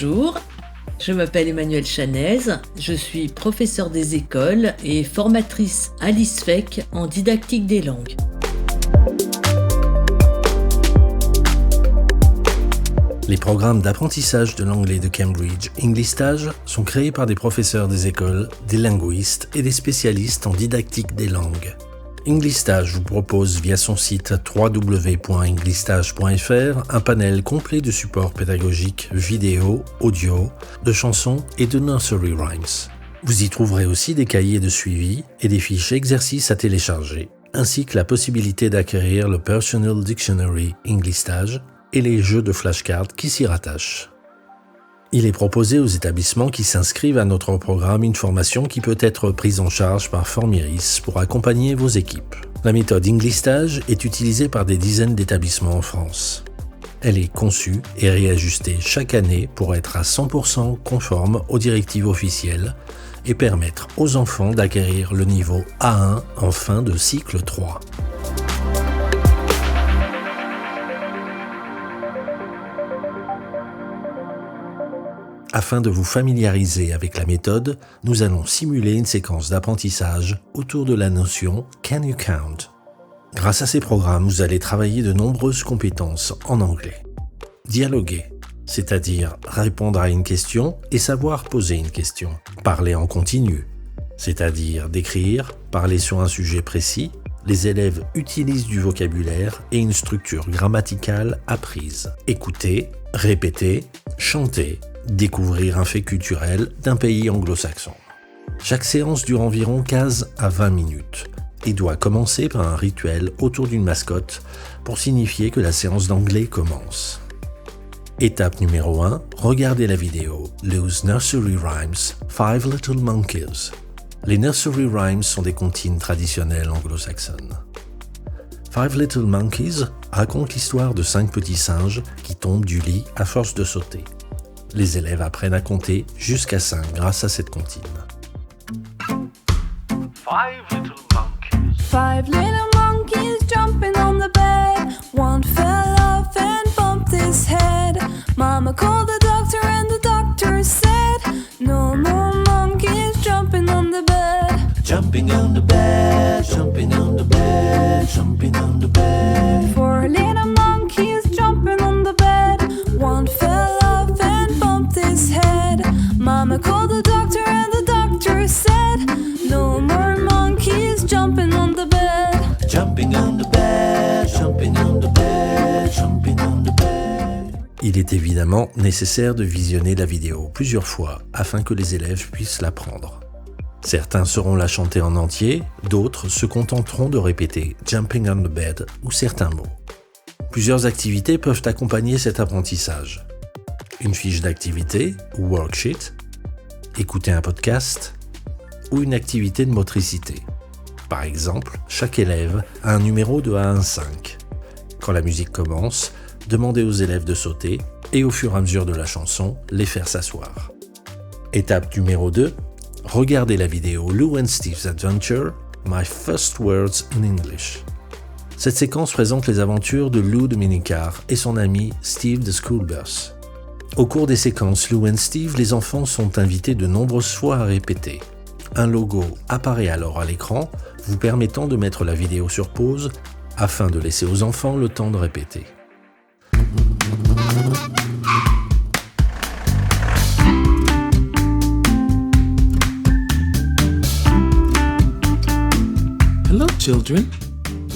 Bonjour, je m'appelle Emmanuelle Chanaise, je suis professeure des écoles et formatrice à l'ISFEC en didactique des langues. Les programmes d'apprentissage de l'anglais de Cambridge Englistage sont créés par des professeurs des écoles, des linguistes et des spécialistes en didactique des langues. Englistage vous propose via son site www.englistage.fr un panel complet de supports pédagogiques, vidéo, audio, de chansons et de nursery rhymes. Vous y trouverez aussi des cahiers de suivi et des fiches exercices à télécharger, ainsi que la possibilité d'acquérir le Personal Dictionary Englistage et les jeux de flashcards qui s'y rattachent. Il est proposé aux établissements qui s'inscrivent à notre programme une formation qui peut être prise en charge par Formiris pour accompagner vos équipes. La méthode Englistage est utilisée par des dizaines d'établissements en France. Elle est conçue et réajustée chaque année pour être à 100% conforme aux directives officielles et permettre aux enfants d'acquérir le niveau A1 en fin de cycle 3. Afin de vous familiariser avec la méthode, nous allons simuler une séquence d'apprentissage autour de la notion « Can you count ?» Grâce à ces programmes, vous allez travailler de nombreuses compétences en anglais. Dialoguer, c'est-à-dire répondre à une question et savoir poser une question. Parler en continu, c'est-à-dire d'écrire, parler sur un sujet précis. Les élèves utilisent du vocabulaire et une structure grammaticale apprise. Écouter, répéter, chanter, découvrir un fait culturel d'un pays anglo-saxon. Chaque séance dure environ 15 à 20 minutes et doit commencer par un rituel autour d'une mascotte pour signifier que la séance d'anglais commence. Étape numéro 1, regardez la vidéo Lou's Nursery Rhymes, 5 Little Monkeys. Les nursery rhymes sont des comptines traditionnelles anglo-saxonnes. 5 Little Monkeys raconte l'histoire de 5 petits singes qui tombent du lit à force de sauter. Les élèves apprennent à compter jusqu'à 5 grâce à cette comptine. 5 little monkeys jumping on the bed. One fell off and bumped his head. Mama called the doctor and the doctor said, no more monkeys jumping on the bed. Jumping on the bed, jumping on the bed, jumping on the bed. 4 little monkeys jumping on the bed. One fell off and bumped his head. Mama called the doctor and the doctor said, no more monkeys jumping on the bed. Jumping on the bed, jumping on the bed, jumping on the bed. Il est évidemment nécessaire de visionner la vidéo plusieurs fois afin que les élèves puissent l'apprendre. Certains sauront la chanter en entier, d'autres se contenteront de répéter « jumping on the bed » ou certains mots. Plusieurs activités peuvent accompagner cet apprentissage. Une fiche d'activité ou worksheet, écouter un podcast ou une activité de motricité. Par exemple, chaque élève a un numéro de 1 à 5. Quand la musique commence, demandez aux élèves de sauter et au fur et à mesure de la chanson, les faire s'asseoir. Étape numéro 2, regardez la vidéo Lou and Steve's Adventure, My First Words in English. Cette séquence présente les aventures de Lou de minicar et son ami Steve de School Bus. Au cours des séquences Lou and Steve, les enfants sont invités de nombreuses fois à répéter. Un logo apparaît alors à l'écran, vous permettant de mettre la vidéo sur pause afin de laisser aux enfants le temps de répéter. Hello, children.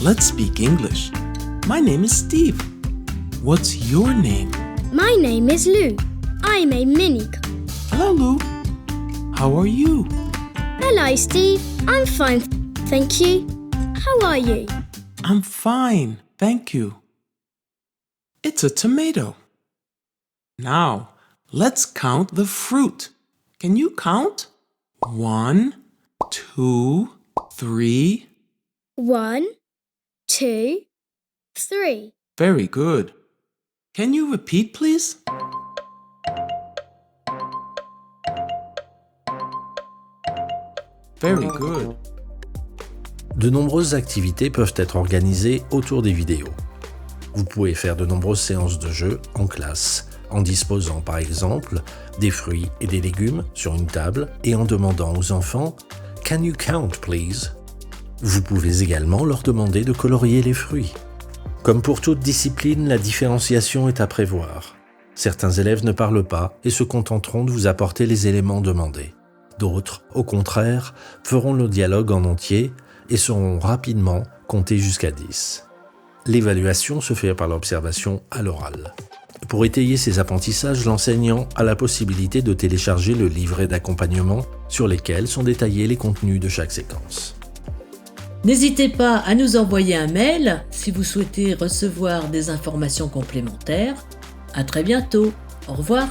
Let's speak English. My name is Steve. What's your name? My name is Lou. I'm a mini. Hello, Lou. How are you? Hello, Steve. I'm fine, thank you. How are you? I'm fine, thank you. It's a tomato. Now, let's count the fruit. Can you count? 1, 2, 3. 1, 2, 3. Very good. Can you repeat, please? Very good. De nombreuses activités peuvent être organisées autour des vidéos. Vous pouvez faire de nombreuses séances de jeu en classe, en disposant par exemple des fruits et des légumes sur une table et en demandant aux enfants « Can you count, please ?» Vous pouvez également leur demander de colorier les fruits. Comme pour toute discipline, la différenciation est à prévoir. Certains élèves ne parlent pas et se contenteront de vous apporter les éléments demandés. D'autres, au contraire, feront le dialogue en entier et sauront rapidement compter jusqu'à 10. L'évaluation se fait par l'observation à l'oral. Pour étayer ces apprentissages, l'enseignant a la possibilité de télécharger le livret d'accompagnement sur lesquels sont détaillés les contenus de chaque séquence. N'hésitez pas à nous envoyer un mail si vous souhaitez recevoir des informations complémentaires. À très bientôt. Au revoir.